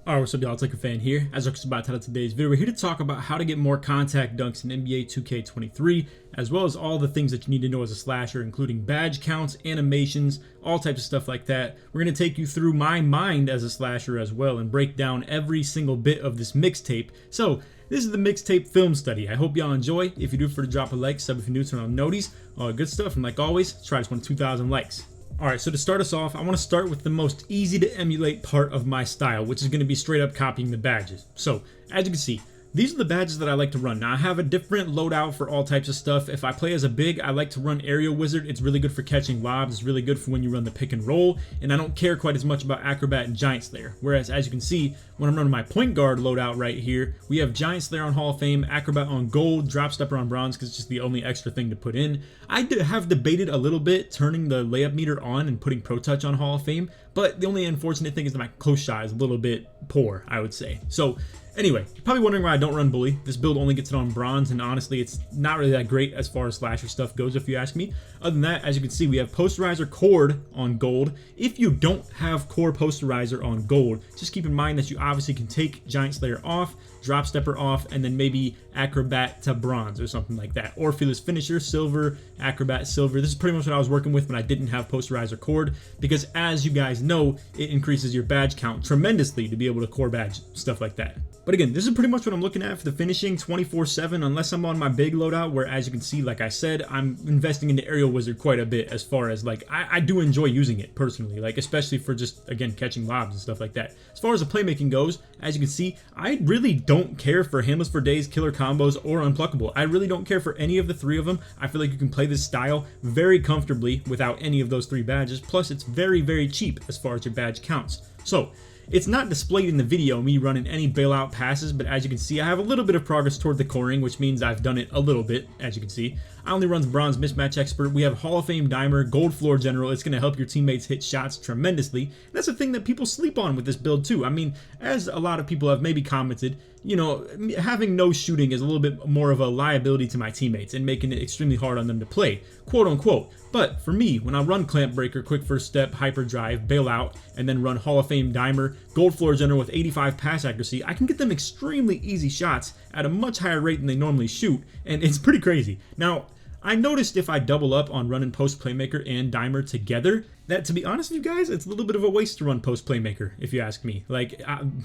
Alright, what's up y'all, it's LakerFan here. As I was about to title today's video, we're here to talk about how to get more contact dunks in NBA 2K23, as well as all the things that you need to know as a slasher, including badge counts, animations, all types of stuff like that. We're going to take you through my mind as a slasher as well and break down every single bit of this mixtape. So, this is the mixtape film study. I hope y'all enjoy. If you do, for to drop a like, sub if you're new, turn on noties, all good stuff, and like always, let's try this one to 2,000 likes. Alright, so to start us off, I want to start with the most easy to emulate part of my style, which is going to be straight up copying the badges. So, as you can see, these are the badges that I like to run. Now, I have a different loadout for all types of stuff. If I play as a big, I like to run Aerial Wizard. It's really good for catching lobs. It's really good for when you run the pick and roll. And I don't care quite as much about Acrobat and Giant Slayer. Whereas, as you can see, when I'm running my point guard loadout right here, we have Giant Slayer on Hall of Fame, Acrobat on Gold, Drop Stepper on Bronze, because it's just the only extra thing to put in. I have debated a little bit turning the layup meter on and putting Pro Touch on Hall of Fame, but the only unfortunate thing is that my close shot is a little bit poor, I would say. So, anyway, you're probably wondering why I don't run Bully. This build only gets it on Bronze, and honestly, it's not really that great as far as slasher stuff goes, if you ask me. Other than that, as you can see, we have Posterizer Cord on Gold. If you don't have Core Posterizer on Gold, just keep in mind that you obviously can take Giant Slayer off, Drop Stepper off, and then maybe Acrobat to Bronze or something like that. Or Fearless Finisher, Silver, Acrobat, Silver. This is pretty much what I was working with when I didn't have Posterizer Cord, because as you guys know, it increases your badge count tremendously to be able to core badge, stuff like that. But again, this is pretty much what I'm looking at for the finishing 24/7, unless I'm on my big loadout, where as you can see, like I said, I'm investing into Aerial Wizard quite a bit, as far as like, I do enjoy using it personally, like especially for just, again, catching lobs and stuff like that. As far as the playmaking goes, as you can see, I really don't care for Handless for Days, Killer Combos, or Unpluckable. I really don't care for any of the three of them. I feel like you can play this style very comfortably without any of those three badges, plus it's very, very cheap as far as your badge counts. So, it's not displayed in the video, me running any bailout passes, but as you can see, I have a little bit of progress toward the coring, which means I've done it a little bit, as you can see. I only run Bronze Mismatch Expert. We have Hall of Fame Dimer, Gold Floor General. It's going to help your teammates hit shots tremendously. And that's a thing that people sleep on with this build too. I mean, as a lot of people have maybe commented, you know, having no shooting is a little bit more of a liability to my teammates and making it extremely hard on them to play, quote unquote. But for me, when I run Clamp Breaker, Quick First Step, Hyperdrive, Bailout, and then run Hall of Fame Dimer, Gold Floor General with 85 pass accuracy, I can get them extremely easy shots at a much higher rate than they normally shoot, and it's pretty crazy. Now, I noticed if I double up on running Post Playmaker and Dimer together, that, to be honest with you guys, it's a little bit of a waste to run Post Playmaker, if you ask me. Like,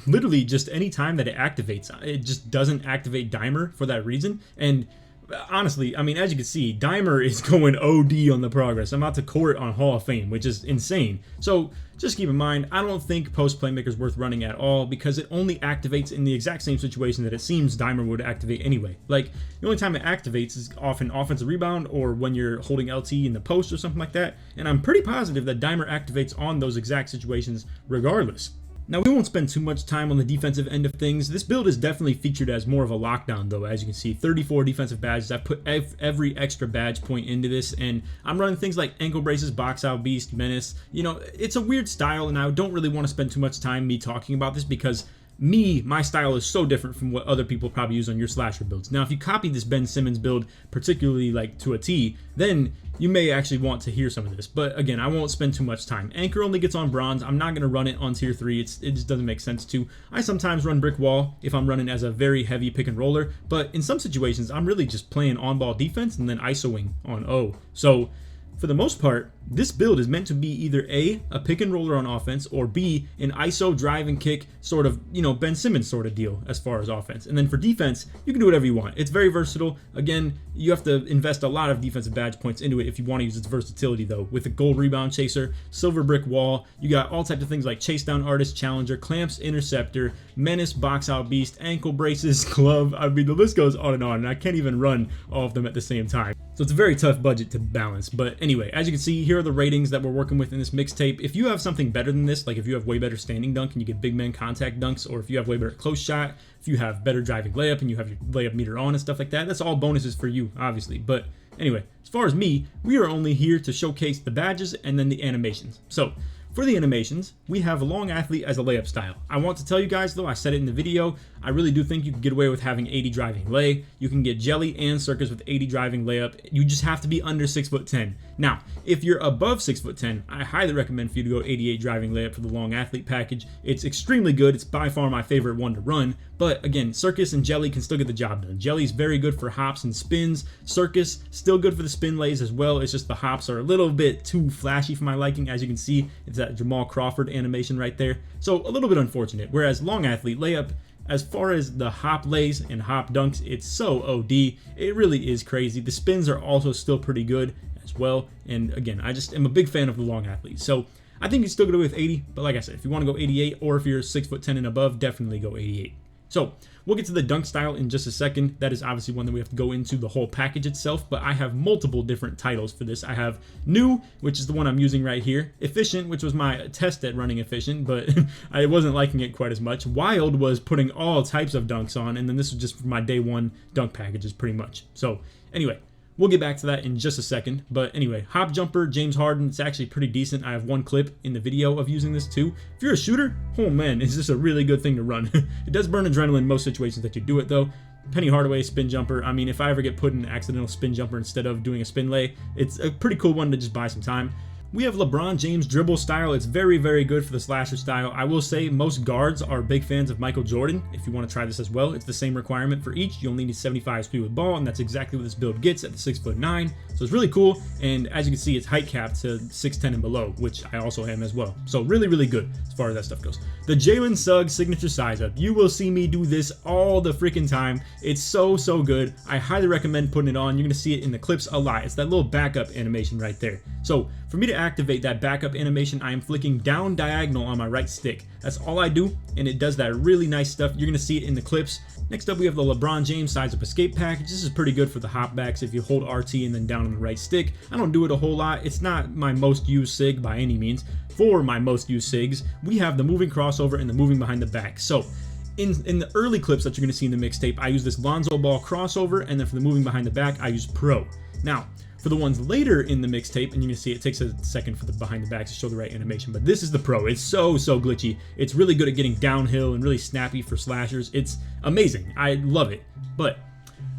literally just any time that it activates, it just doesn't activate Dimer for that reason. And honestly, I mean, as you can see, Dimer is going OD on the progress. I'm about to core it on Hall of Fame, which is insane. So just keep in mind, I don't think Post Playmaker is worth running at all, because it only activates in the exact same situation that it seems Dimer would activate anyway. Like, the only time it activates is often offensive rebound or when you're holding LT in the post or something like that. And I'm pretty positive that Dimer activates on those exact situations regardless. Now, we won't spend too much time on the defensive end of things. This build is definitely featured as more of a lockdown, though. As you can see, 34 defensive badges. I've put every extra badge point into this, and I'm running things like Ankle Braces, Box Out Beast, Menace. You know, it's a weird style, and I don't really want to spend too much time me talking about this, because my style is so different from what other people probably use on your slasher builds. Now, if you copy this Ben Simmons build, particularly like to a T, then you may actually want to hear some of this. But again, I won't spend too much time. Anchor only gets on Bronze. I'm not going to run it on tier 3. It just doesn't make sense to. I sometimes run Brick Wall if I'm running as a very heavy pick and roller, but in some situations, I'm really just playing on-ball defense and then ISOing on O. So, for the most part, this build is meant to be either A, a pick and roller on offense, or B, an ISO drive and kick sort of, you know, Ben Simmons sort of deal as far as offense. And then for defense, you can do whatever you want. It's very versatile. Again, you have to invest a lot of defensive badge points into it if you want to use its versatility, though. With a Gold Rebound Chaser, Silver Brick Wall, you got all types of things like Chase Down Artist, Challenger, Clamps, Interceptor, Menace, Box Out Beast, Ankle Braces, Glove. I mean, the list goes on, and I can't even run all of them at the same time. So it's a very tough budget to balance. But anyway, as you can see, here are the ratings that we're working with in this mixtape. If you have something better than this, like if you have way better standing dunk and you get big man contact dunks, or if you have way better close shot, if you have better driving layup and you have your layup meter on and stuff like that, that's all bonuses for you, obviously. But anyway, as far as me, we are only here to showcase the badges and then the animations. So For the animations, we have long athlete as a layup style. I want to tell you guys though, I said it in the video, I really do think you can get away with having 80 driving lay. You can get jelly and circus with 80 driving layup. You just have to be under 6'10". Now, if you're above 6'10", I highly recommend for you to go 88 driving layup for the long athlete package. It's extremely good. It's by far my favorite one to run. But again, circus and jelly can still get the job done. Jelly's very good for hops and spins. Circus, still good for the spin lays as well. It's just the hops are a little bit too flashy for my liking. As you can see, it's that Jamal Crawford animation right there. So a little bit unfortunate. Whereas long athlete layup, as far as the hop lays and hop dunks, it's so OD. It really is crazy. The spins are also still pretty good as well. And again, I just am a big fan of the long athlete. So I think you still go with 80, but like I said, if you want to go 88 or if you're 6'10" and above, definitely go 88. So we'll get to the dunk style in just a second. That is obviously one that we have to go into the whole package itself, but I have multiple different titles for this. I have new, which is the one I'm using right here. Efficient, which was my test at running efficient, but I wasn't liking it quite as much. Wild was putting all types of dunks on, and then this was just for my day one dunk packages pretty much. So anyway, we'll get back to that in just a second. But anyway, hop jumper, James Harden, it's actually pretty decent. I have one clip in the video of using this too. If you're a shooter, oh man, is this a really good thing to run. It does burn adrenaline in most situations that you do it though. Penny Hardaway spin jumper. I mean, if I ever get put in an accidental spin jumper instead of doing a spin lay, it's a pretty cool one to just buy some time. We have LeBron James dribble style. It's very, very good for the slasher style. I will say most guards are big fans of Michael Jordan. If you want to try this as well, it's the same requirement for each. You only need 75 speed with ball, and that's exactly what this build gets at the 6'9". So it's really cool. And as you can see, it's height capped to 6'10" and below, which I also am as well. So really, really good as far as that stuff goes. The Jalen Suggs signature size up. You will see me do this all the freaking time. It's so, so good. I highly recommend putting it on. You're going to see it in the clips a lot. It's that little backup animation right there. So for me to activate that backup animation, I am flicking down diagonal on my right stick. That's all I do, and it does that really nice stuff. You're going to see it in the clips. Next up, we have the LeBron James size up escape package. This is pretty good for the hopbacks if you hold RT and then down on the right stick. I don't do it a whole lot. It's not my most used SIG by any means. For my most used SIGs, we have the moving crossover and the moving behind the back. So in the early clips that you're going to see in the mixtape, I use this Lonzo Ball crossover, and then for the moving behind the back, I use Pro. Now, for the ones later in the mixtape, and you can see it takes a second for the behind the back to show the right animation, but this is the Pro. It's so, so glitchy. It's really good at getting downhill and really snappy for slashers. It's amazing. I love it. But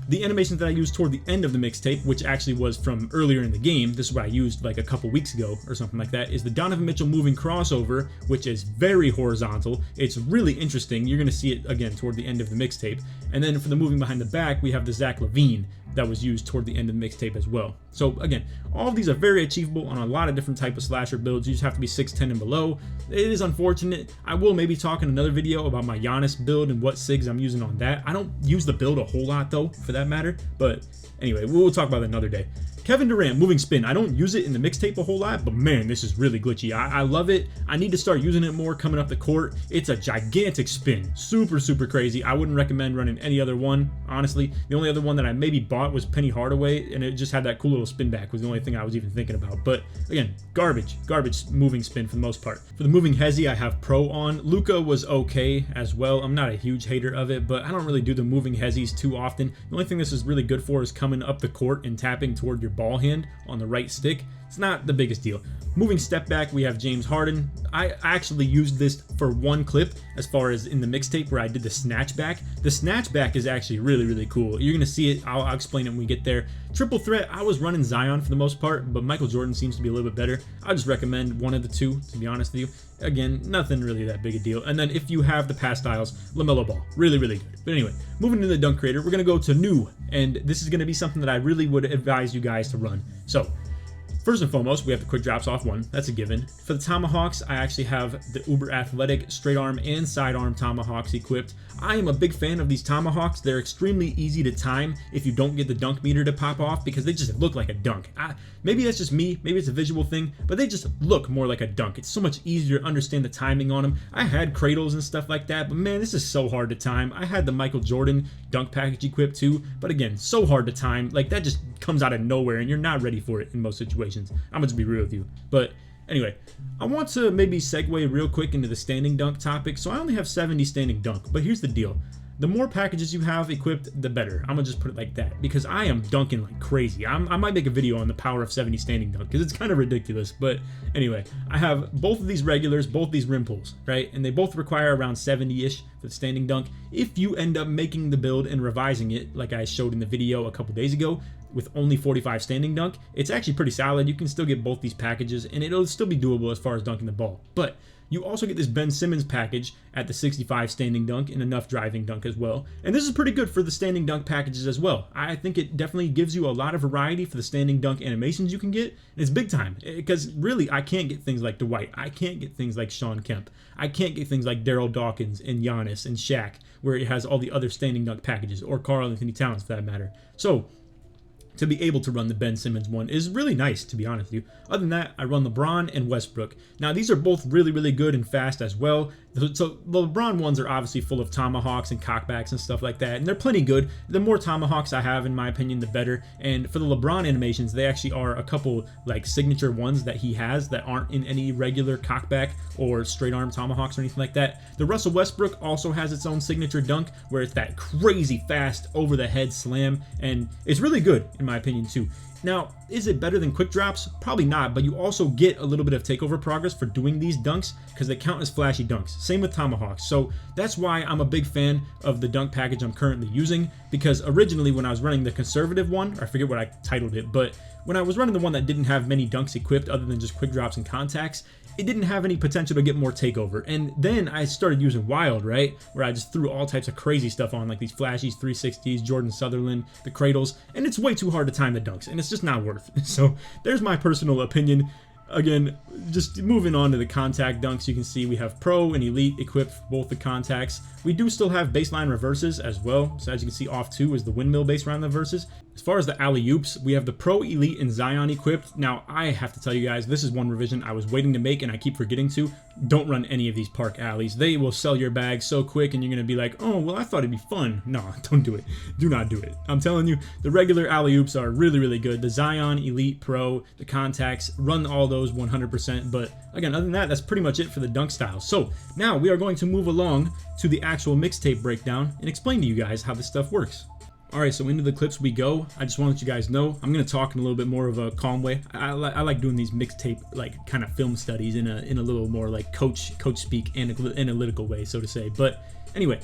the animations that I used toward the end of the mixtape, which actually was from earlier in the game, this is what I used like a couple weeks ago or something like that, is the Donovan Mitchell moving crossover, which is very horizontal. It's really interesting. You're going to see it again toward the end of the mixtape. And then for the moving behind the back, we have the Zach LaVine that was used toward the end of the mixtape as well. So again, all of these are very achievable on a lot of different type of slasher builds. You just have to be 6'10" and below. It is unfortunate. I will maybe talk in another video about my Giannis build and what SIGs I'm using on that. I don't use the build a whole lot though, for that matter. But anyway, we'll talk about that another day. Kevin Durant moving spin. I don't use it in the mixtape a whole lot, but man, this is really glitchy. I love it. I need to start using it more coming up the court. It's a gigantic spin. Super, super crazy. I wouldn't recommend running any other one, honestly. The only other one that I maybe bought was Penny Hardaway, and it just had that cool little spin back was the only thing I was even thinking about. But again, garbage moving spin for the most part. For the moving hezzy, I have Pro on. Luka was okay as well. I'm not a huge hater of it, but I don't really do the moving hezzies too often. The only thing this is really good for is coming up the court and tapping toward your ball hand on the right stick. It's not the biggest deal. Moving step back, we have James Harden. I actually used this for one clip as far as in the mixtape where I did the snatchback. The snatchback is actually really, really cool. You're going to see it. I'll explain it when we get there. Triple threat, I was running Zion for the most part, but Michael Jordan seems to be a little bit better. I just recommend one of the two, to be honest with you. Again, nothing really that big a deal. And then if you have the pass styles, LaMelo Ball. Really, really good. But anyway, moving into the dunk creator, we're going to go to new. And this is going to be something that I really would advise you guys to run. So first and foremost, we have the quick drops off one. That's a given. For the tomahawks, I actually have the uber athletic straight arm and sidearm tomahawks equipped. I am a big fan of these tomahawks. They're extremely easy to time if you don't get the dunk meter to pop off because they just look like a dunk. Maybe that's just me. Maybe it's a visual thing, but they just look more like a dunk. It's so much easier to understand the timing on them. I had cradles and stuff like that, but man, this is so hard to time. I had the Michael Jordan dunk package equipped too, but again, so hard to time. Like that just comes out of nowhere and you're not ready for it in most situations. I'm gonna be real with you. But anyway, I want to maybe segue real quick into the standing dunk topic. So I only have 70 standing dunk, but here's the deal. the more packages you have equipped, the better. I'm gonna just put it like that, because I am dunking like crazy. I might make a video on the power of 70 standing dunk, because it's kind of ridiculous. But anyway, I have both of these regulars, both these rim pulls, right? And they both require around 70-ish for the standing dunk. If you end up making the build and revising it, like I showed in the video a couple days ago, with only 45 standing dunk, it's actually pretty solid. You can still get both these packages, and it'll still be doable as far as dunking the ball. But you also get this Ben Simmons package at the 65 standing dunk and enough driving dunk as well. And this is pretty good for the standing dunk packages as well. I think it definitely gives you a lot of variety for the standing dunk animations you can get. And it's big time, because really I can't get things like Dwight. I can't get things like Sean Kemp. I can't get things like Daryl Dawkins and Giannis and Shaq, where it has all the other standing dunk packages, or Karl Anthony Towns for that matter. So to be able to run the Ben Simmons one is really nice, to be honest with you. Other than that, I run LeBron and Westbrook. Now, these are both really, really good and fast as well. So the LeBron ones are obviously full of tomahawks and cockbacks and stuff like that, and they're plenty good. The more tomahawks I have, in my opinion, the better. And for the LeBron animations, they actually are a couple like signature ones that he has that aren't in any regular cockback or straight arm tomahawks or anything like that. The Russell Westbrook also has its own signature dunk, where it's that crazy fast over the head slam, and it's really good in my opinion too. Now, is it better than quick drops? Probably not, but you also get a little bit of takeover progress for doing these dunks, because they count as flashy dunks. Same with tomahawks. So that's why I'm a big fan of the dunk package I'm currently using, because originally when I was running the conservative one, or I forget what I titled it, but when I was running the one that didn't have many dunks equipped other than just quick drops and contacts, it didn't have any potential to get more takeover. And then I started using Wild, right? Where I just threw all types of crazy stuff on, like these flashies, 360s, Jordan Sutherland, the cradles, and it's way too hard to time the dunks, and it's just not worth it. So there's my personal opinion. Again, just moving on to the contact dunks, you can see we have Pro and Elite equipped for both the contacts. We do still have baseline reverses as well. So as you can see, off 2 is the windmill baseline reverses. As far as the alley-oops, we have the Pro, Elite, and Zion equipped. Now, I have to tell you guys, this is one revision I was waiting to make and I keep forgetting to. Don't run any of these park alleys. They will sell your bag so quick and you're going to be like, oh, well, I thought it'd be fun. No, don't do it. Do not do it. I'm telling you, the regular alley-oops are really, really good. The Zion, Elite, Pro, the contacts, run all those 100%. But again, other than that, that's pretty much it for the dunk style. So now we are going to move along to the actual mixtape breakdown and explain to you guys how this stuff works. Alright, so into the clips we go. I just want to let you guys know, I'm going to talk in a little bit more of a calm way. I like doing these mixtape, like, kind of film studies in a little more, like, coach speak analytical way, so to say. But anyway,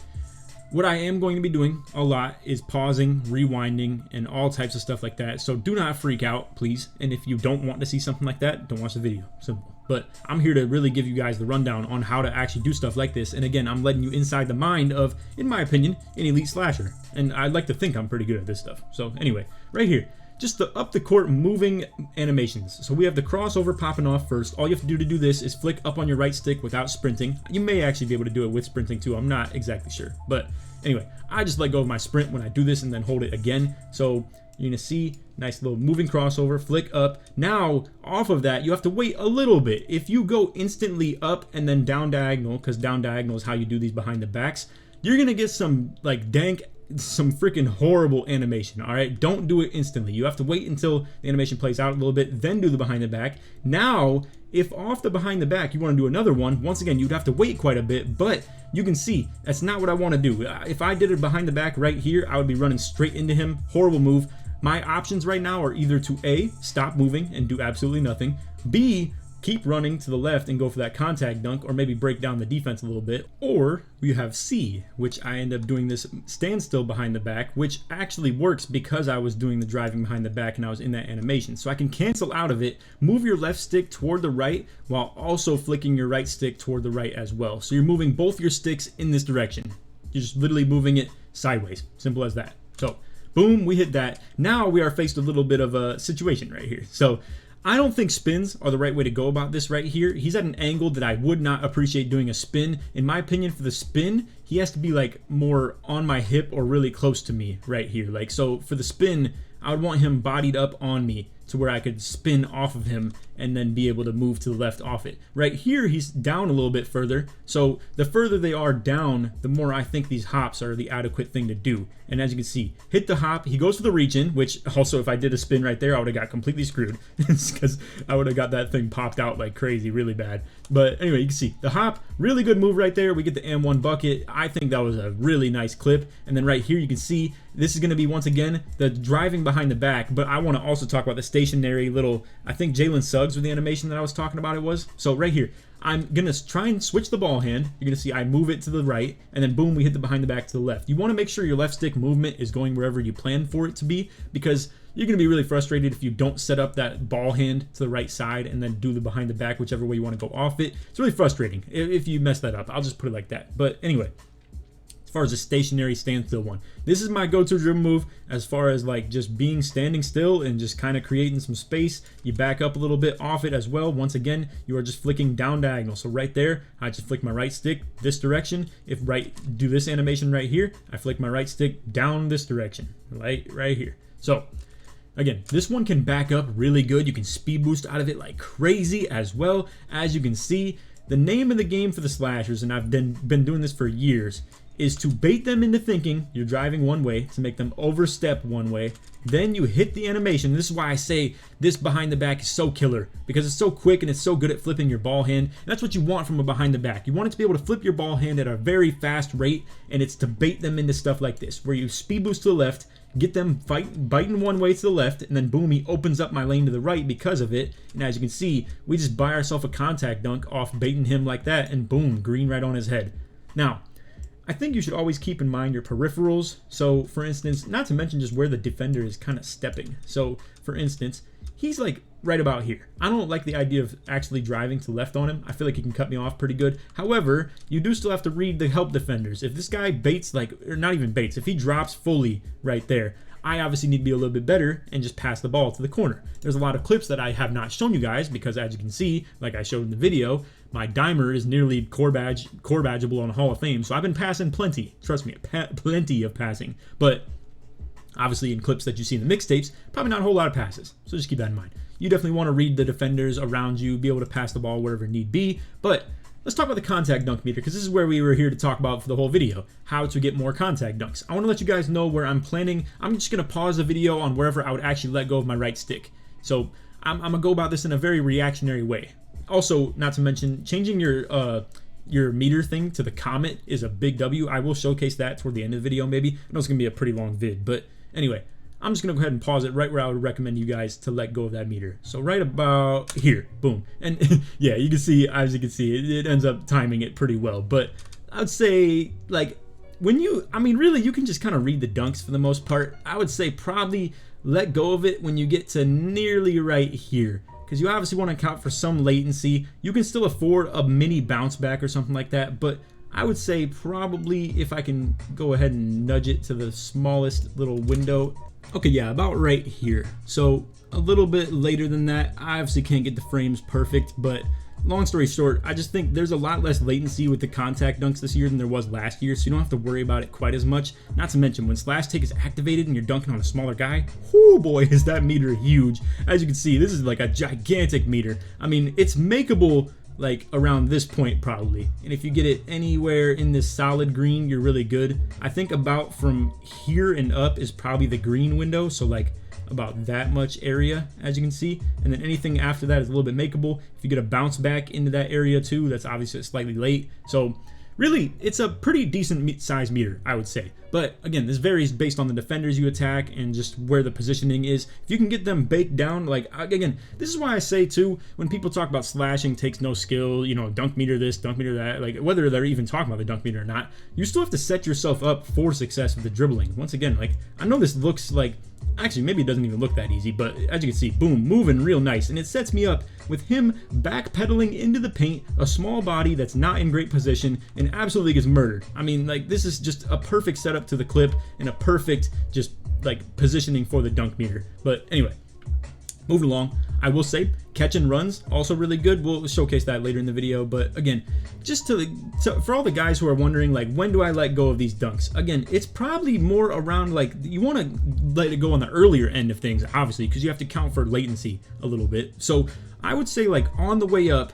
what I am going to be doing a lot is pausing, rewinding, and all types of stuff like that. So do not freak out, please. And if you don't want to see something like that, don't watch the video. Simple. But I'm here to really give you guys the rundown on how to actually do stuff like this. And again, I'm letting you inside the mind of, in my opinion, an elite slasher. And I'd like to think I'm pretty good at this stuff. So anyway, right here, just the up the court moving animations. So we have the crossover popping off first. All you have to do this is flick up on your right stick without sprinting. You may actually be able to do it with sprinting too. I'm not exactly sure. But anyway, I just let go of my sprint when I do this and then hold it again. So you're going to see nice little moving crossover, flick up. Now, off of that, you have to wait a little bit. If you go instantly up and then down diagonal, because down diagonal is how you do these behind the backs, you're going to get some like dank, some freaking horrible animation. All right, don't do it instantly. You have to wait until the animation plays out a little bit, then do the behind the back. Now, if off the behind the back you want to do another one, once again, you'd have to wait quite a bit, but you can see that's not what I want to do. If I did it behind the back right here, I would be running straight into him. Horrible move. My options right now are either to A, stop moving and do absolutely nothing, B, keep running to the left and go for that contact dunk, or maybe break down the defense a little bit, or you have C, which I end up doing this standstill behind the back, which actually works because I was doing the driving behind the back and I was in that animation. So I can cancel out of it, move your left stick toward the right while also flicking your right stick toward the right as well. So you're moving both your sticks in this direction. You're just literally moving it sideways. Simple as that. So boom, we hit that. Now we are faced with a little bit of a situation right here. So I don't think spins are the right way to go about this right here. He's at an angle that I would not appreciate doing a spin. In my opinion, for the spin, he has to be like more on my hip or really close to me right here. Like, so for the spin, I would want him bodied up on me to where I could spin off of him and then be able to move to the left off it. Right here, he's down a little bit further. So the further they are down, the more I think these hops are the adequate thing to do. And as you can see, hit the hop, he goes for the reach in, which also if I did a spin right there, I would have got completely screwed because I would have got that thing popped out like crazy, really bad. But anyway, you can see the hop, really good move right there. We get the M1 bucket. I think that was a really nice clip. And then right here, you can see this is going to be, once again, the driving behind the back. But I want to also talk about the stationary little, I think Jalen Suggs with the animation that I was talking about it was. So right here, I'm going to try and switch the ball hand. You're going to see I move it to the right, and then boom, we hit the behind the back to the left. You want to make sure your left stick movement is going wherever you plan for it to be, because you're going to be really frustrated if you don't set up that ball hand to the right side and then do the behind the back whichever way you want to go off it. It's really frustrating if you mess that up. I'll just put it like that. But anyway, as far as a stationary standstill one, this is my go-to dribble move as far as like just being standing still and just kind of creating some space. You back up a little bit off it as well. Once again, you are just flicking down diagonal. So right there, I just flick my right stick this direction. If do this animation right here, I flick my right stick down this direction, right here. So again, this one can back up really good. You can speed boost out of it like crazy as well. As you can see, the name of the game for the slashers, and I've been doing this for years, is to bait them into thinking you're driving one way, to make them overstep one way. Then you hit the animation. This is why I say this behind the back is so killer, because it's so quick and it's so good at flipping your ball hand. And that's what you want from a behind the back. You want it to be able to flip your ball hand at a very fast rate, and it's to bait them into stuff like this, where you speed boost to the left, get them biting one way to the left, and then boom, he opens up my lane to the right because of it. And as you can see, we just buy ourselves a contact dunk off baiting him like that, and boom, green right on his head. Now, I think you should always keep in mind your peripherals. So for instance, not to mention just where the defender is kind of stepping. So for instance, he's like right about here. I don't like the idea of actually driving to the left on him. I feel like he can cut me off pretty good. However, you do still have to read the help defenders. If this guy baits, like, or not even baits, if he drops fully right there, I obviously need to be a little bit better and just pass the ball to the corner. There's a lot of clips that I have not shown you guys because, as you can see, like I showed in the video, my dimer is nearly core badgeable on Hall of Fame. So I've been passing plenty. Trust me, plenty of passing. But obviously in clips that you see in the mixtapes, probably not a whole lot of passes. So just keep that in mind. You definitely want to read the defenders around you, be able to pass the ball wherever need be. But let's talk about the contact dunk meter, because this is where we were here to talk about for the whole video, how to get more contact dunks. I want to let you guys know where I'm planning. I'm just going to pause the video on wherever I would actually let go of my right stick. So I'm going to go about this in a very reactionary way. Also, not to mention, changing your meter thing to the comet is a big W. I will showcase that toward the end of the video maybe. I know it's going to be a pretty long vid, but anyway, I'm just going to go ahead and pause it right where I would recommend you guys to let go of that meter. So right about here, boom. And yeah, you can see, as you can see, it ends up timing it pretty well. But I'd say, like, really, you can just kind of read the dunks for the most part. I would say probably let go of it when you get to nearly right here, because you obviously want to account for some latency. You can still afford a mini bounce back or something like that, but I would say probably if I can go ahead and nudge it to the smallest little window. Okay, yeah, about right here. So a little bit later than that. I obviously can't get the frames perfect, but long story short, I just think there's a lot less latency with the contact dunks this year than there was last year, so you don't have to worry about it quite as much. Not to mention, when Slash Take is activated and you're dunking on a smaller guy, whoo boy, is that meter huge. As you can see, this is like a gigantic meter. I mean, it's makeable like around this point probably, and if you get it anywhere in this solid green, you're really good. I think about from here and up is probably the green window, so like about that much area, as you can see, and then anything after that is a little bit makeable. If you get a bounce back into that area too, that's obviously slightly late. So really, it's a pretty decent size meter, I would say. But again, this varies based on the defenders you attack and just where the positioning is. If you can get them baked down, like, again, this is why I say too, when people talk about slashing takes no skill, you know, dunk meter this, dunk meter that, like whether they're even talking about the dunk meter or not, you still have to set yourself up for success with the dribbling. Once again, like, I know this looks like, actually maybe it doesn't even look that easy, but as you can see, boom, moving real nice, and it sets me up with him backpedaling into the paint, a small body that's not in great position, and absolutely gets murdered. I mean, like, this is just a perfect setup to the clip and a perfect just like positioning for the dunk meter. But anyway, moving along, I will say catch and runs also really good. We'll showcase that later in the video, but again, just for all the guys who are wondering like, when do I let go of these dunks? Again, it's probably more around like, you want to let it go on the earlier end of things, obviously, because you have to count for latency a little bit. So I would say like on the way up,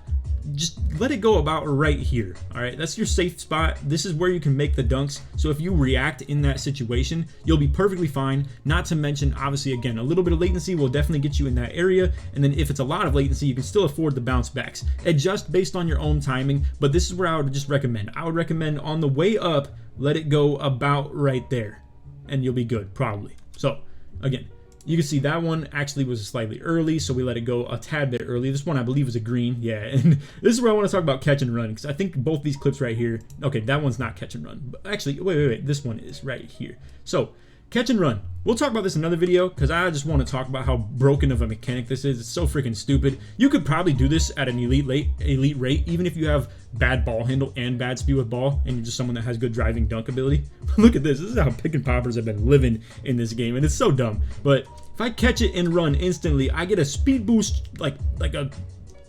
just let it go about right here. All right, that's your safe spot. This is where you can make the dunks. So if you react in that situation, you'll be perfectly fine. Not to mention, obviously, again, a little bit of latency will definitely get you in that area. And then if it's a lot of latency, you can still afford the bounce backs. Adjust based on your own timing, but this is where I would just recommend. I would recommend on the way up, let it go about right there, and you'll be good, probably. So again, you can see that one actually was slightly early, so we let it go a tad bit early. This one I believe is a green, yeah. And this is where I want to talk about catch and run, because I think both these clips right here, okay, that one's not catch and run, but actually, wait, this one is right here. So catch and run. We'll talk about this in another video, because I just want to talk about how broken of a mechanic this is. It's so freaking stupid. You could probably do this at an elite rate, even if you have bad ball handle and bad speed with ball, and you're just someone that has good driving dunk ability. Look at this. This is how pick and poppers have been living in this game, and it's so dumb. But if I catch it and run instantly, I get a speed boost like a,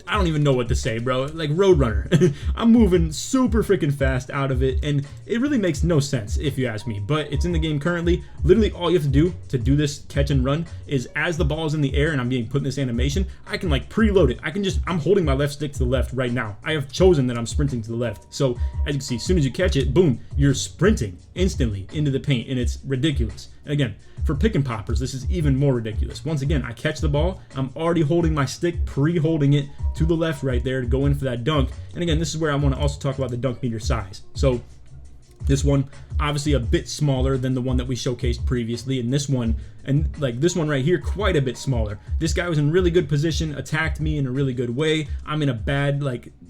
I don't even know what to say, bro. Like Roadrunner. I'm moving super freaking fast out of it, and it really makes no sense if you ask me, but it's in the game currently. Literally all you have to do this catch and run is as the ball is in the air and I'm being put in this animation, I can like preload it. I'm holding my left stick to the left right now. I have chosen that I'm sprinting to the left. So as you can see, as soon as you catch it, boom, you're sprinting instantly into the paint, and it's ridiculous. And again, for pick and poppers, this is even more ridiculous. Once again, I catch the ball, I'm already holding my stick, pre-holding it to the left right there to go in for that dunk. And again, this is where I want to also talk about the dunk meter size. So this one, obviously a bit smaller than the one that we showcased previously, and this one right here, quite a bit smaller. This guy was in really good position, attacked me in a really good way. I'm in a bad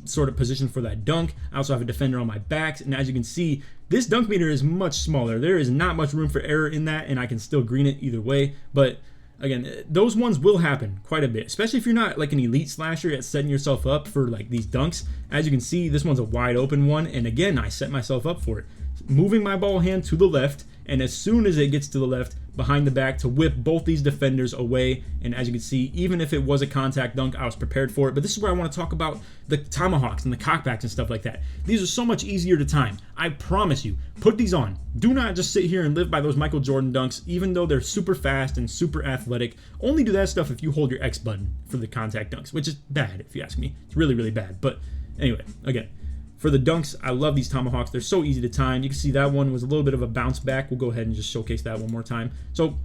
sort of position for that dunk. I also have a defender on my back, and as you can see, this dunk meter is much smaller. There is not much room for error in that, and I can still green it either way. But again, those ones will happen quite a bit, especially if you're not like an elite slasher at setting yourself up for like these dunks. As you can see, this one's a wide open one, and again, I set myself up for it. Moving my ball hand to the left, and as soon as it gets to the left, behind the back to whip both these defenders away. And as you can see, even if it was a contact dunk, I was prepared for it. But this is where I want to talk about the tomahawks and the cockbacks and stuff like that. These are so much easier to time. I promise you, put these on. Do not just sit here and live by those Michael Jordan dunks, even though they're super fast and super athletic. Only do that stuff if you hold your X button for the contact dunks, which is bad if you ask me. It's really, really bad. But anyway, again, for the dunks, I love these tomahawks. They're so easy to time. You can see that one was a little bit of a bounce back. We'll go ahead and just showcase that one more time. So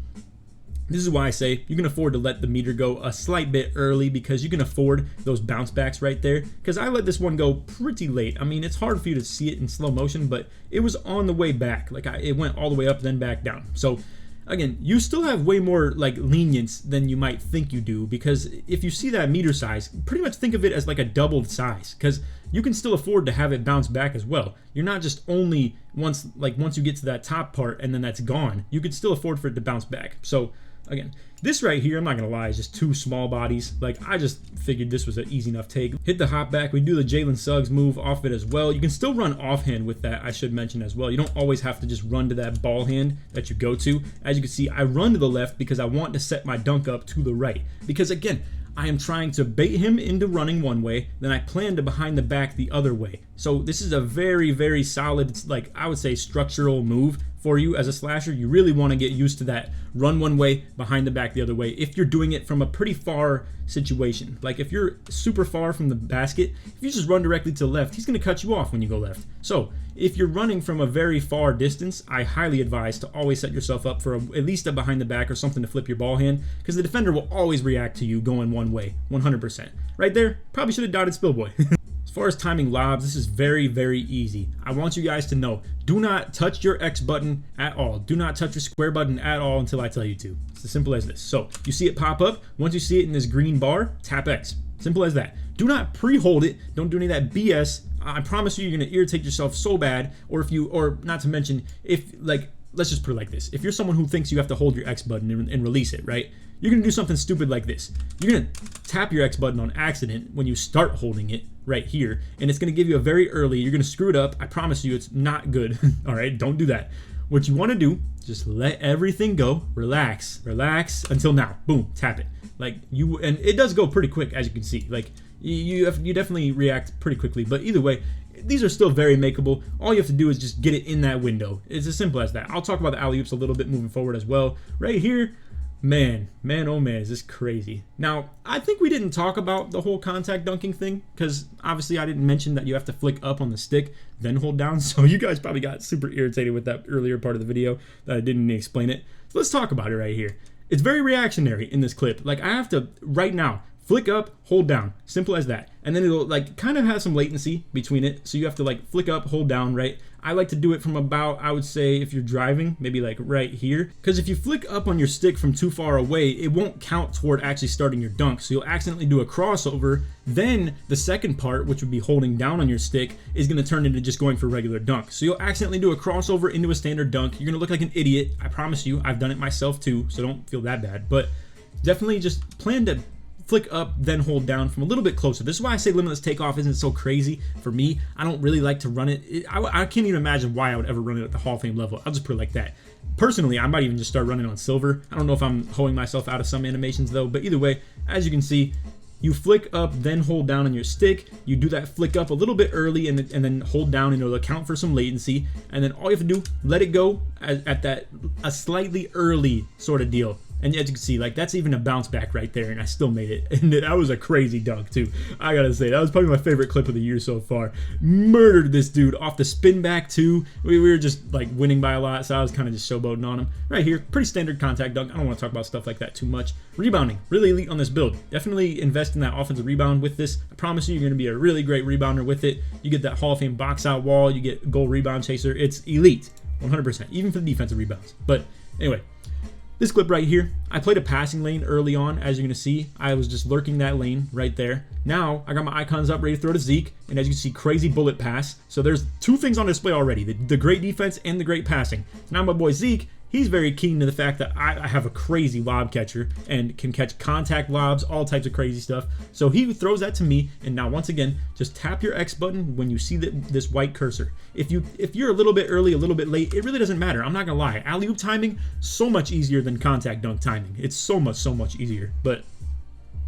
this is why I say you can afford to let the meter go a slight bit early, because you can afford those bounce backs right there. Because I let this one go pretty late. I mean, it's hard for you to see it in slow motion, but it was on the way back. It went all the way up, then back down. So again, you still have way more lenience than you might think you do, because if you see that meter size, pretty much think of it as like a doubled size, because you can still afford to have it bounce back as well. You're not just only once you get to that top part and then that's gone. You could still afford for it to bounce back. So again, this right here, I'm not gonna lie, is just two small bodies. I just figured this was an easy enough take. Hit the hop back. We do the Jalen Suggs move off it as well. You can still run offhand with that, I should mention as well. You don't always have to just run to that ball hand that you go to. As you can see, I run to the left because I want to set my dunk up to the right. Because again, I am trying to bait him into running one way, then I plan to behind the back the other way. So this is a very, very solid, I would say, structural move for you as a slasher. You really want to get used to that run one way, behind the back the other way, if you're doing it from a pretty far situation. If you're super far from the basket, if you just run directly to the left, he's going to cut you off when you go left. So if you're running from a very far distance, I highly advise to always set yourself up for at least a behind the back or something to flip your ball hand, because the defender will always react to you going one way, 100%. Right there, probably should have dotted Spillboy. As far as timing lobs, this is very, very easy. I want you guys to know, do not touch your X button at all. Do not touch your square button at all until I tell you to. It's as simple as this. So you see it pop up. Once you see it in this green bar, tap X. Simple as that. Do not pre-hold it. Don't do any of that BS. I promise you're going to irritate yourself so bad. Or not to mention, let's just put it like this. If you're someone who thinks you have to hold your X button and release it, right? You're going to do something stupid like this. You're going to tap your X button on accident when you start holding it right here, and it's going to give you a very early, you're going to screw it up. I promise you it's not good. All right, don't do that. what you want to do, just let everything go, relax until now. Boom, tap it. Like and it does go pretty quick, as you can see. Like you definitely react pretty quickly, but either way, these are still very makeable. All you have to do is just get it in that window. It's as simple as that. I'll talk about the alley-oops a little bit moving forward as well. Right here, man, oh man, is this crazy. Now, I think we didn't talk about the whole contact dunking thing, because obviously I didn't mention that you have to flick up on the stick, then hold down. So you guys probably got super irritated with that earlier part of the video that I didn't explain it. So let's talk about it right here. It's very reactionary in this clip. Like I have to, right now, flick up, hold down, simple as that. And then it'll like kind of have some latency between it. So you have to like flick up, hold down, right? I like to do it from about, I would say if you're driving, maybe like right here. Because if you flick up on your stick from too far away, it won't count toward actually starting your dunk. So you'll accidentally do a crossover. Then the second part, which would be holding down on your stick, is going to turn into just going for regular dunk. So you'll accidentally do a crossover into a standard dunk. You're going to look like an idiot. I promise you, I've done it myself too. So don't feel that bad. But definitely just plan to flick up, then hold down from a little bit closer. This is why I say limitless takeoff isn't so crazy for me. I don't really like to run it. I can't even imagine why I would ever run it at the Hall of Fame level. I'll just put it like that. Personally, I might even just start running on silver. I don't know if I'm holding myself out of some animations though, but either way, as you can see, you flick up, then hold down on your stick. You do that flick up a little bit early and then hold down, and it'll account for some latency. And then all you have to do, let it go at that a slightly early sort of deal. And as you can see, like that's even a bounce back right there, and I still made it. And that was a crazy dunk too. I gotta say, that was probably my favorite clip of the year so far. Murdered this dude off the spin back too. We were just like winning by a lot, so I was kind of just showboating on him. Right here, pretty standard contact dunk. I don't want to talk about stuff like that too much. Rebounding, really elite on this build. Definitely invest in that offensive rebound with this. I promise you, you're gonna be a really great rebounder with it. You get that Hall of Fame box out wall. You get goal rebound chaser. It's elite, 100%, even for the defensive rebounds. But anyway. This clip right here, I played a passing lane early on. As you're going to see, I was just lurking that lane right there. Now, I got my icons up ready to throw to Zeke, and as you can see, crazy bullet pass. So there's two things on display already, the great defense and the great passing. Now my boy Zeke, he's very keen to the fact that I have a crazy lob catcher and can catch contact lobs, all types of crazy stuff. So he throws that to me, and now once again, just tap your X button when you see this white cursor. If you're a little bit early, a little bit late, it really doesn't matter. I'm not gonna lie. Alley-oop timing, so much easier than contact dunk timing. It's so much easier. But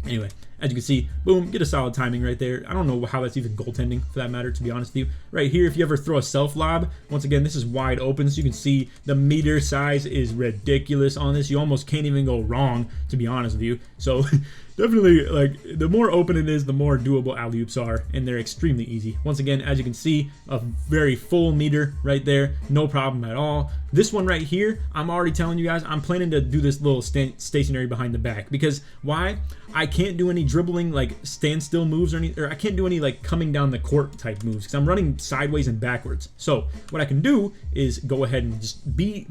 anyway, as you can see, boom, get a solid timing right there. I don't know how that's even goaltending for that matter, to be honest with you. Right here, if you ever throw a self lob, once again, this is wide open, so you can see the meter size is ridiculous on this. You almost can't even go wrong, to be honest with you. So definitely, like, the more open it is, the more doable alley-oops are, and they're extremely easy. Once again, as you can see, a very full meter right there, no problem at all. This one right here, I'm already telling you guys, I'm planning to do this little stationary behind the back, because why? I can't do any dribbling, like standstill moves or I can't do any like coming down the court type moves, because I'm running sideways and backwards. So what I can do is go ahead and just be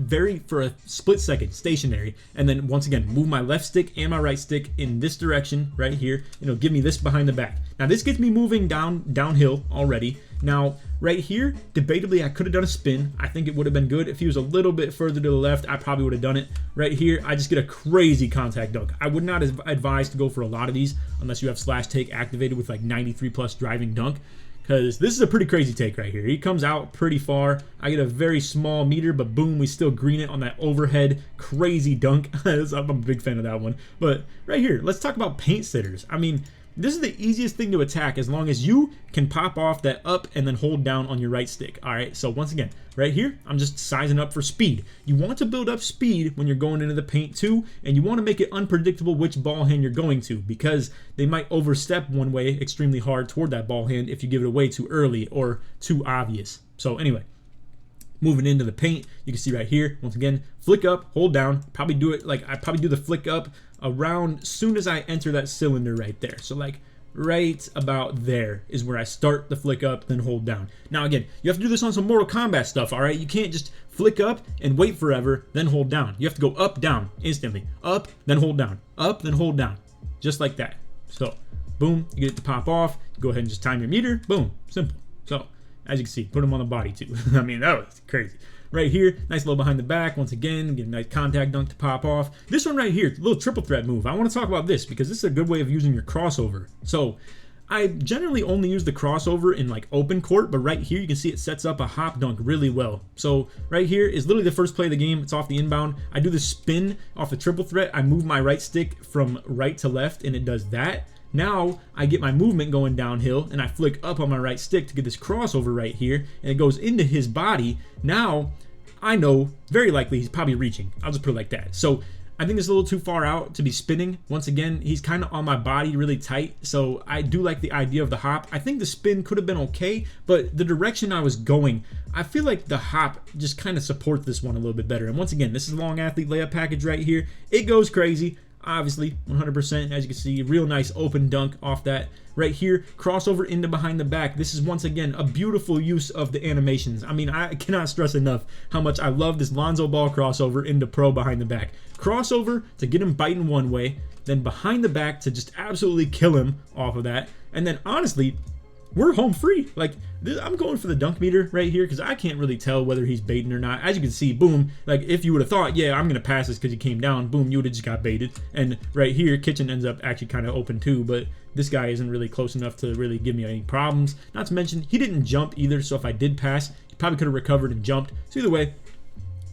for a split second stationary, and then once again move my left stick and my right stick in this direction right here. It'll give me this behind the back. Now this gets me moving downhill already. Now right here, debatably I could have done a spin. I think it would have been good if he was a little bit further to the left. I probably would have done it. Right here, I just get a crazy contact dunk. I would not advise to go for a lot of these unless you have slash take activated with like 93 plus driving dunk, because this is a pretty crazy take right here. He comes out pretty far. I get a very small meter, but boom, we still green it on that overhead crazy dunk. I'm a big fan of that one. But right here, let's talk about paint sitters. I mean, this is the easiest thing to attack as long as you can pop off that up and then hold down on your right stick. All right, so once again, right here, I'm just sizing up for speed. You want to build up speed when you're going into the paint too, and you want to make it unpredictable which ball hand you're going to, because they might overstep one way extremely hard toward that ball hand if you give it away too early or too obvious. So anyway, moving into the paint, you can see right here, once again, flick up, hold down. Probably do it like I probably do the flick up around soon as I enter that cylinder right there. So like right about there is where I start the flick up, then hold down. Now again, you have to do this on some Mortal Kombat stuff, all right? You can't just flick up and wait forever, then hold down. You have to go up, down instantly. Up, then hold down. Up, then hold down. Just like that. So boom, you get it to pop off. Go ahead and just time your meter. Boom, simple. So as you can see, put them on the body too. I mean, that was crazy. Right here, nice little behind the back. Once again, get a nice contact dunk to pop off. This one right here, a little triple threat move. I want to talk about this because this is a good way of using your crossover. So I generally only use the crossover in like open court, but right here you can see it sets up a hop dunk really well. So right here is literally the first play of the game. It's off the inbound. I do the spin off the triple threat. I move my right stick from right to left and it does that. Now I get my movement going downhill and I flick up on my right stick to get this crossover right here and it goes into his body. Now I know very likely he's probably reaching. I'll just put it like that. So I think it's a little too far out to be spinning. Once again, he's kind of on my body really tight, so I do like the idea of the hop. I think the spin could have been okay, but the direction I was going, I feel like the hop just kind of supports this one a little bit better. And once again, this is a long athlete layup package right here. It goes crazy. Obviously 100%, as you can see, real nice open dunk off that right here. Crossover into behind the back. This is once again a beautiful use of the animations. I mean, I cannot stress enough how much I love this Lonzo Ball crossover into pro behind the back. Crossover to get him biting one way, then behind the back to just absolutely kill him off of that. And then honestly, we're home free. Like, I'm going for the dunk meter right here because I can't really tell whether he's baiting or not. As you can see, boom, like if you would have thought, yeah, I'm going to pass this because he came down, boom, you would have just got baited. And right here, Kitchen ends up actually kind of open too, but this guy isn't really close enough to really give me any problems. Not to mention, he didn't jump either, so if I did pass, he probably could have recovered and jumped. So either way,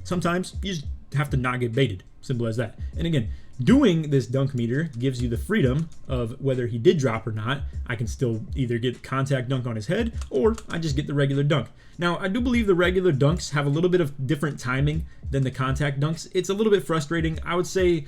sometimes you just have to not get baited. Simple as that. And again, doing this dunk meter gives you the freedom of whether he did drop or not. I can still either get contact dunk on his head or I just get the regular dunk. Now, I do believe the regular dunks have a little bit of different timing than the contact dunks. It's a little bit frustrating. I would say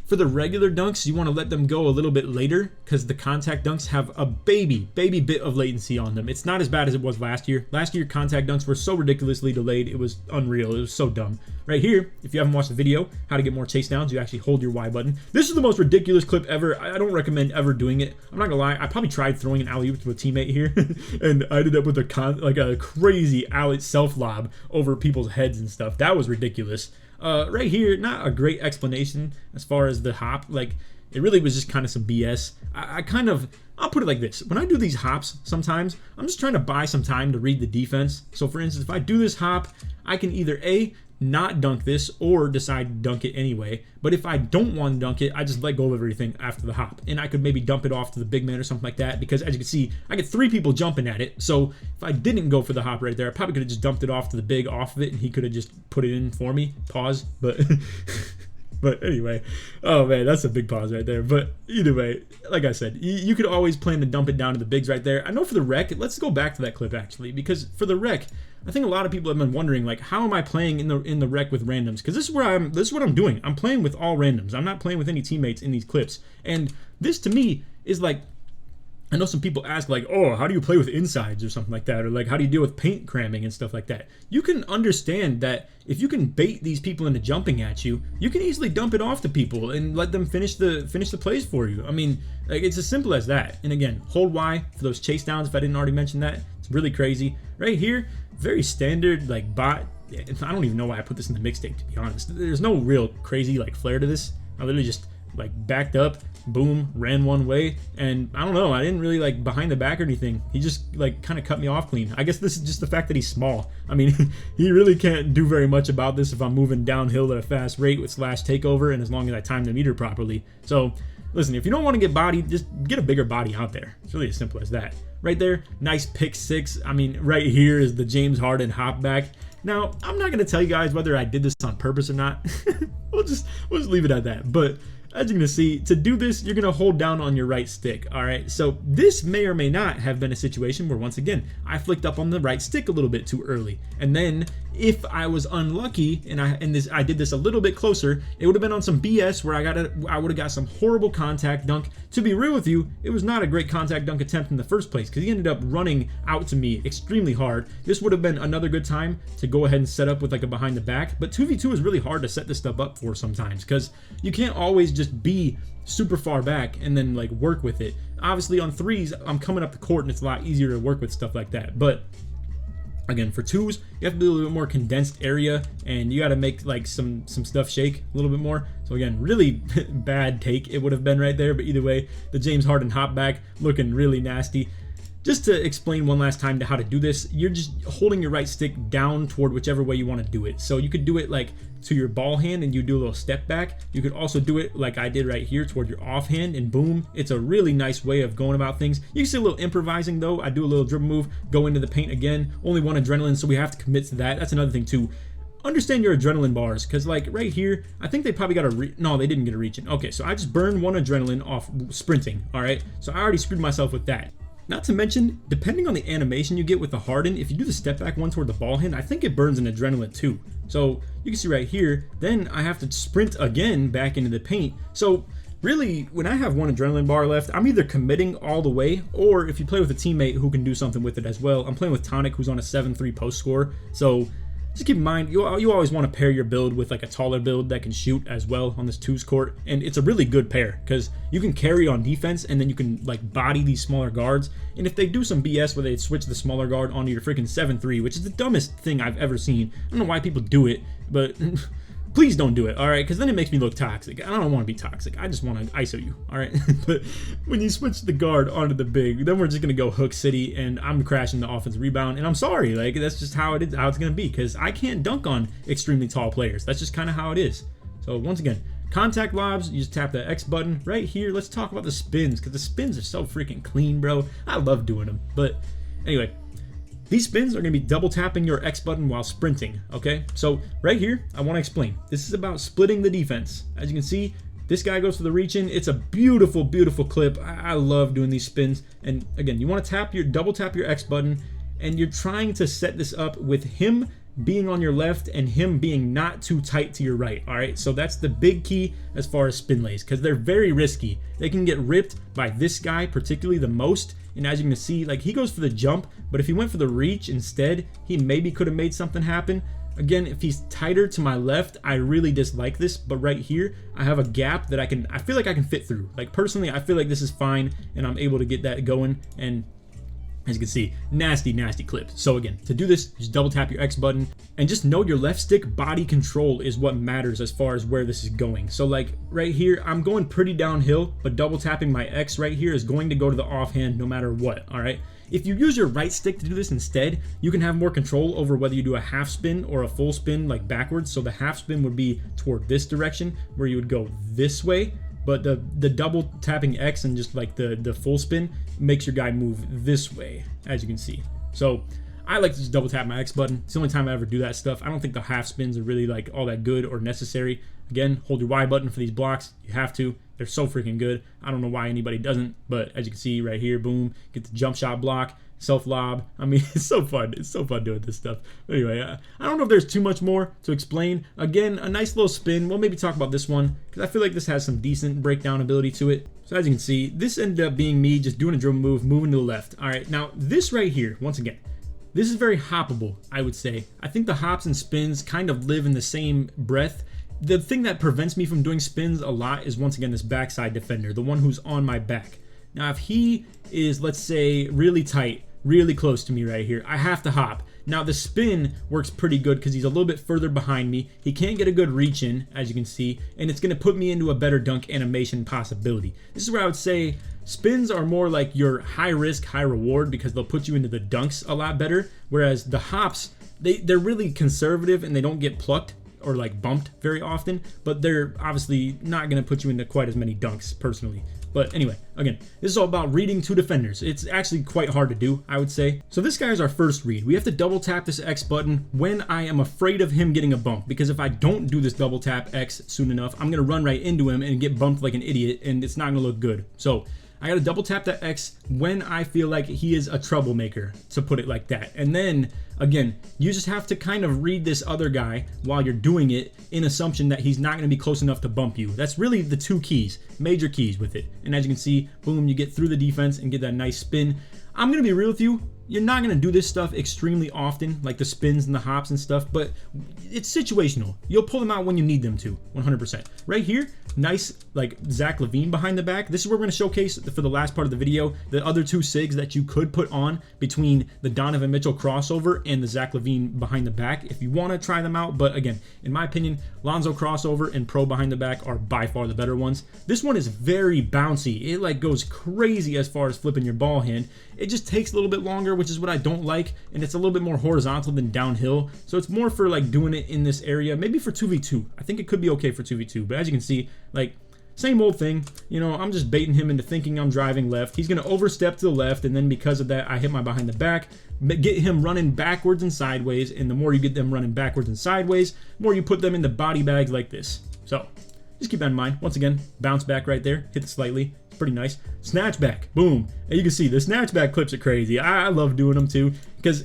for the regular dunks, you want to let them go a little bit later because the contact dunks have a baby bit of latency on them. It's not as bad as it was last year. Last year, contact dunks were so ridiculously delayed. It was unreal. It was so dumb. Right here, if you haven't watched the video, how to get more chase downs, you actually hold your Y button. This is the most ridiculous clip ever. I don't recommend ever doing it. I'm not gonna lie. I probably tried throwing an alley-oop to a teammate here, and I ended up with a crazy alley self lob over people's heads and stuff. That was ridiculous. Right here, not a great explanation as far as the hop. Like, it really was just kind of some BS. I'll put it like this. When I do these hops, sometimes I'm just trying to buy some time to read the defense. So for instance, if I do this hop, I can either A, not dunk this or decide to dunk it anyway. But if I don't want to dunk it, I just let go of everything after the hop. And I could maybe dump it off to the big man or something like that because as you can see, I get 3 people jumping at it. So if I didn't go for the hop right there, I probably could have just dumped it off to the big off of it and he could have just put it in for me. Pause. But but anyway, oh man, that's a big pause right there. But either way, like I said, you could always plan to dump it down to the bigs right there. I know for the rec, let's go back to that clip actually, because for the rec, I think a lot of people have been wondering, like, how am I playing in the rec with randoms? Because this is what I'm doing. I'm playing with all randoms. I'm not playing with any teammates in these clips. And this to me is like, I know some people ask like, oh, how do you play with insides or something like that? Or like, how do you deal with paint cramming and stuff like that? You can understand that if you can bait these people into jumping at you, you can easily dump it off to people and let them finish the plays for you. I mean, like, it's as simple as that. And again, hold Y for those chase downs if I didn't already mention that. It's really crazy. Right here, very standard, like, bot. I don't even know why I put this in the mixtape, to be honest. There's no real crazy, like, flair to this. I literally just, like, backed up, boom, ran one way, and I don't know, I didn't really like behind the back or anything. He just like kind of cut me off clean. I guess this is just the fact that he's small. I mean, he really can't do very much about this if I'm moving downhill at a fast rate with slash takeover and as long as I time the meter properly. So listen, if you don't want to get bodied, just get a bigger body out there. It's really as simple as that. Right there, nice pick 6. I mean, right here is the James Harden hop back. Now, I'm not going to tell you guys whether I did this on purpose or not. we'll just leave it at that. But as you're going to see, to do this, you're going to hold down on your right stick, all right? So this may or may not have been a situation where, once again, I flicked up on the right stick a little bit too early. And then if I was unlucky and I did this a little bit closer, it would have been on some BS where I would have got some horrible contact dunk. To be real with you, it was not a great contact dunk attempt in the first place because he ended up running out to me extremely hard. This would have been another good time to go ahead and set up with like a behind the back, but 2v2 is really hard to set this stuff up for sometimes because you can't always just be super far back and then like work with it. Obviously on 3s, I'm coming up the court and it's a lot easier to work with stuff like that, but again, for 2s, you have to do a little bit more condensed area and you got to make like some stuff shake a little bit more. So again, really bad take it would have been right there, but either way, the James Harden hop back looking really nasty. just to explain one last time to how to do this, you're just holding your right stick down toward whichever way you want to do it. So you could do it like to your ball hand and you do a little step back. You could also do it like I did right here toward your off hand, and boom, it's a really nice way of going about things. You can see a little improvising though. I do a little dribble move, go into the paint again, only 1 adrenaline, so we have to commit to that. That's another thing too. Understand your adrenaline bars, because like right here, I think they probably got a no, they didn't get a reach in. Okay, so I just burned 1 adrenaline off sprinting. All right, so I already screwed myself with that. Not to mention, depending on the animation you get with the harden, if you do the step back one toward the ball hand, I think it burns an adrenaline too. So you can see right here, then I have to sprint again back into the paint. So really, when I have 1 adrenaline bar left, I'm either committing all the way, or if you play with a teammate who can do something with it as well. I'm playing with Tonic, who's on a 7-3 post score. So just keep in mind, you always want to pair your build with like a taller build that can shoot as well on this 2s court, and it's a really good pair because you can carry on defense and then you can like body these smaller guards. And if they do some BS where they switch the smaller guard onto your freaking 7-3, which is the dumbest thing I've ever seen, I don't know why people do it, but please don't do it, all right? Because then it makes me look toxic. I don't want to be toxic. I just want to ISO you, all right? But when you switch the guard onto the big, then we're just going to go hook city, and I'm crashing the offensive rebound, and I'm sorry. Like, that's just how it is, how it's going to be, because I can't dunk on extremely tall players. That's just kind of how it is. So once again, contact lobs, you just tap the X button right here. Let's talk about the spins, because the spins are so freaking clean, bro. I love doing them. But anyway, these spins are going to be double tapping your X button while sprinting, okay? So right here, I want to explain. This is about splitting the defense. As you can see, this guy goes for the reach in. It's a beautiful, beautiful clip. I love doing these spins. And again, you want to double tap your X button, and you're trying to set this up with him being on your left and him being not too tight to your right, all right? So that's the big key as far as spin lays, because they're very risky. They can get ripped by this guy, particularly the most. And as you can see, like, he goes for the jump, but if he went for the reach instead, he maybe could have made something happen. Again, if he's tighter to my left, I really dislike this, but right here, I have a gap that I feel like I can fit through. Like, personally, I feel like this is fine, and I'm able to get that going, and as you can see, nasty, nasty clip. So again, to do this, just double tap your X button, and just know your left stick body control is what matters as far as where this is going. So like right here, I'm going pretty downhill, but double tapping my X right here is going to go to the offhand no matter what, all right? If you use your right stick to do this instead, you can have more control over whether you do a half spin or a full spin, like backwards. So the half spin would be toward this direction, where you would go this way. But the double tapping X and just like the full spin makes your guy move this way, as you can see. So I like to just double tap my X button. It's the only time I ever do that stuff. I don't think the half spins are really like all that good or necessary. Again, hold your Y button for these blocks. You have to. They're so freaking good. I don't know why anybody doesn't, but as you can see right here, boom, get the jump shot block, self lob. I mean, it's so fun. It's so fun doing this stuff. But anyway, I don't know if there's too much more to explain. Again, a nice little spin. We'll maybe talk about this one because I feel like this has some decent breakdown ability to it. So as you can see, this ended up being me just doing a dribble move, moving to the left. All right, now this right here, once again, this is very hoppable, I would say. I think the hops and spins kind of live in the same breath. The thing that prevents me from doing spins a lot is, once again, this backside defender, the one who's on my back. Now, if he is, let's say, really tight, really close to me right here, I have to hop. Now, the spin works pretty good because he's a little bit further behind me. He can't get a good reach in, as you can see, and it's going to put me into a better dunk animation possibility. This is where I would say spins are more like your high risk, high reward, because they'll put you into the dunks a lot better, whereas the hops, they're really conservative and they don't get plucked or like bumped very often, but they're obviously not going to put you into quite as many dunks personally. But anyway, again, this is all about reading two defenders. It's actually quite hard to do, I would say. So this guy is our first read. We have to double tap this X button when I am afraid of him getting a bump, because if I don't do this double tap X soon enough, I'm going to run right into him and get bumped like an idiot, and it's not going to look good. So I got to double tap that X when I feel like he is a troublemaker, to put it like that. And then, again, you just have to kind of read this other guy while you're doing it in assumption that he's not going to be close enough to bump you. That's really the two keys, major keys with it. And as you can see, boom, you get through the defense and get that nice spin. I'm going to be real with you. you're not going to do this stuff extremely often, like the spins and the hops and stuff, but it's situational. You'll pull them out when you need them to, 100%. Right here, nice like Zach LaVine behind the back. This is where we're going to showcase for the last part of the video the other two SIGs that you could put on between the Donovan Mitchell crossover and the Zach LaVine behind the back if you want to try them out. But again, in my opinion, Lonzo crossover and Pro behind the back are by far the better ones. This one is very bouncy. It like goes crazy as far as flipping your ball hand. It just takes a little bit longer, which is what I don't like, and it's a little bit more horizontal than downhill. So it's more for like doing it in this area, maybe for 2v2. I think it could be okay for 2v2, but as you can see, like same old thing. You know, I'm just baiting him into thinking I'm driving left. He's gonna overstep to the left, and then because of that, I hit my behind the back, get him running backwards and sideways. And the more you get them running backwards and sideways, the more you put them in the body bags like this. So just keep that in mind. Once again, bounce back right there, hit it slightly. It's pretty nice. Snatchback, boom. And you can see the snatchback clips are crazy. I love doing them too, because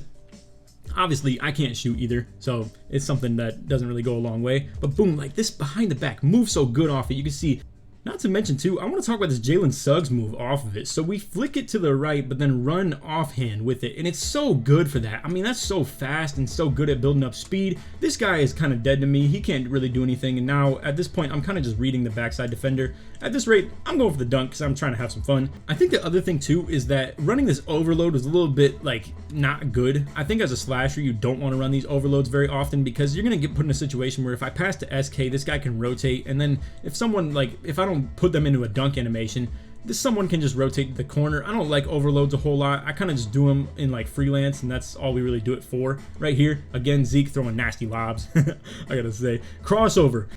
obviously I can't shoot either, so it's something that doesn't really go a long way. But boom, like this behind the back moves so good off it. You can see. Not to mention too, I want to talk about this Jalen Suggs move off of it. So we flick it to the right, but then run offhand with it. And it's so good for that. I mean, that's so fast and so good at building up speed. This guy is kind of dead to me. He can't really do anything. And now at this point, I'm kind of just reading the backside defender. At this rate, I'm going for the dunk because I'm trying to have some fun. I think the other thing too is that running this overload is a little bit like not good. I think as a slasher, you don't want to run these overloads very often because you're going to get put in a situation where if I pass to SK, this guy can rotate. And then if someone like, if I don't put them into a dunk animation, someone can just rotate the corner. I don't like overloads a whole lot. I kind of just do them in like freelance, and that's all we really do it for. Right here, again, Zeke throwing nasty lobs. I gotta say, crossover.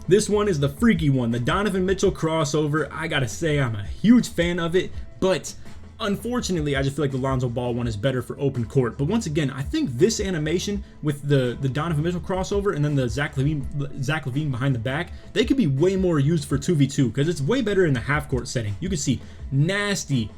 This one is the freaky one, the Donovan Mitchell crossover. I gotta say, I'm a huge fan of it, but unfortunately, I just feel like the Lonzo Ball one is better for open court. But once again, I think this animation with the Donovan Mitchell crossover and then the Zach LaVine behind the back, they could be way more used for 2v2 because it's way better in the half court setting. You can see nasty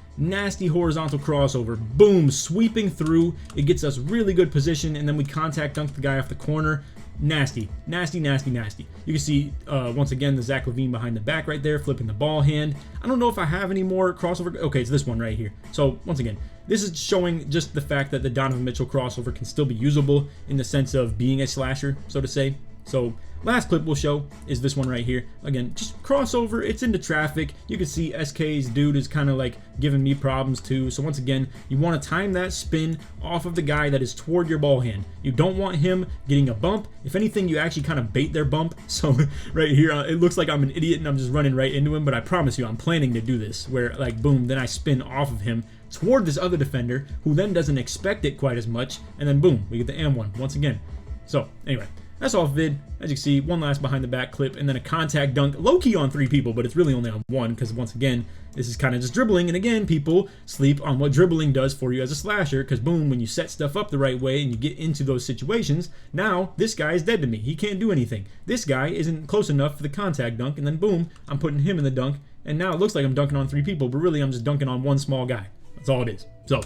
horizontal crossover, boom, sweeping through. It gets us really good position, and then we contact dunk the guy off the corner. Nasty. You can see once again the Zach LaVine behind the back right there, flipping the ball hand. I don't know if I have any more crossover. Okay, it's this one right here. So once again, this is showing just the fact that the Donovan Mitchell crossover can still be usable in the sense of being a slasher, so to say. So last clip we'll show is this one right here. Again, just crossover, it's into traffic. You can see SK's dude is kind of like giving me problems too. So once again, you want to time that spin off of the guy that is toward your ball hand. You don't want him getting a bump. If anything, you actually kind of bait their bump. So right here, it looks like I'm an idiot and I'm just running right into him, but I promise you, I'm planning to do this where like boom, then I spin off of him toward this other defender who then doesn't expect it quite as much, and then boom, we get the M1 once again. So anyway, that's all vid. As you can see, one last behind the back clip and then a contact dunk, low-key on 3 people, but it's really only on 1 because once again, this is kind of just dribbling. And again, people sleep on what dribbling does for you as a slasher because boom, when you set stuff up the right way and you get into those situations, now this guy is dead to me. He can't do anything. This guy isn't close enough for the contact dunk, and then boom, I'm putting him in the dunk, and now it looks like I'm dunking on 3 people, but really I'm just dunking on 1 small guy. That's all it is. So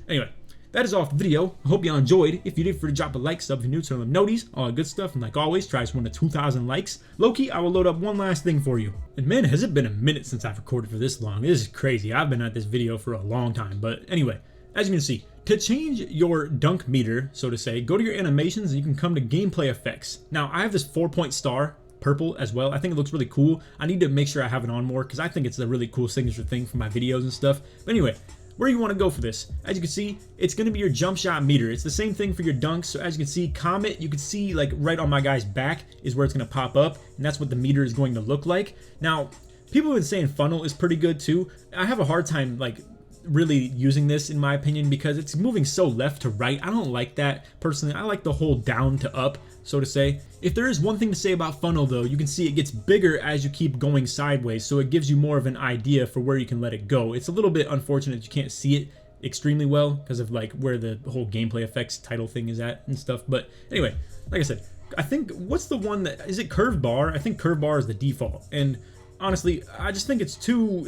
anyway, that is all for the video. I hope y'all enjoyed. If you did, feel free to drop a like, sub if you're new, turn on noties, all that good stuff. And like always, try to 1 to 2,000 likes. Low-key, I will load up one last thing for you. And man, has it been a minute since I've recorded for this long. This is crazy. I've been at this video for a long time. But anyway, as you can see, to change your dunk meter, so to say, go to your animations and you can come to gameplay effects. Now, I have this 4-point star purple as well. I think it looks really cool. I need to make sure I have it on more because I think it's a really cool signature thing for my videos and stuff. But anyway, where you want to go for this, as you can see, it's going to be your jump shot meter. It's the same thing for your dunks. So as you can see, Comet, you can see like right on my guy's back is where it's going to pop up, and that's what the meter is going to look like. Now, people have been saying funnel is pretty good too. I have a hard time like really using this in my opinion because it's moving so left to right. I don't like that personally. I like the whole down to up, so to say. If there is one thing to say about funnel though, you can see it gets bigger as you keep going sideways, so it gives you more of an idea for where you can let it go. It's a little bit unfortunate you can't see it extremely well because of like where the whole gameplay effects title thing is at and stuff. But anyway, like I said, I think what's the one that is it curved bar? I think curved bar is the default, and honestly, I just think it's too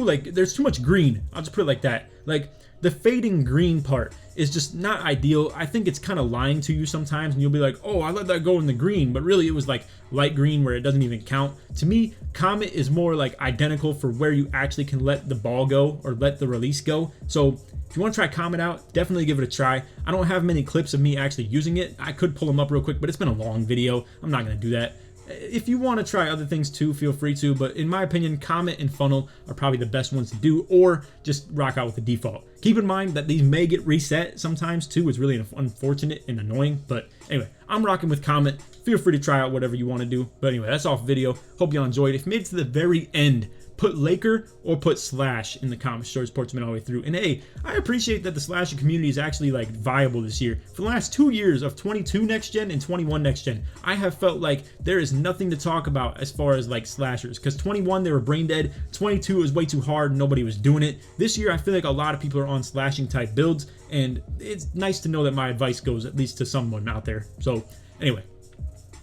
like, there's too much green. I'll just put it like that. Like, the fading green part is just not ideal. I think it's kind of lying to you sometimes, and you'll be like, oh, I let that go in the green, but really it was like light green where it doesn't even count. To me, Comet is more like identical for where you actually can let the ball go or let the release go. So if you want to try Comet out, definitely give it a try. I don't have many clips of me actually using it. I could pull them up real quick, but it's been a long video. I'm not going to do that. If you want to try other things too, feel free to, but in my opinion, Comet and Funnel are probably the best ones to do, or just rock out with the default. Keep in mind that these may get reset sometimes too. It's really unfortunate and annoying, but anyway, I'm rocking with Comet. Feel free to try out whatever you want to do. But anyway, that's all for the video. Hope y'all enjoyed. If you made it to the very end, put Laker or put Slash in the comments. Short Sportsman all the way through. And hey, I appreciate that the Slasher community is actually like viable this year. For the last 2 years of 22 next gen and 21 next gen, I have felt like there is nothing to talk about as far as like slashers, because 21 they were brain dead, 22 was way too hard and nobody was doing it. This year I feel like a lot of people are on slashing type builds, and it's nice to know that my advice goes at least to someone out there. So anyway,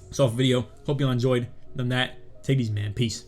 that's all for the video. Hope y'all enjoyed. Done that. Take it easy, man. Peace.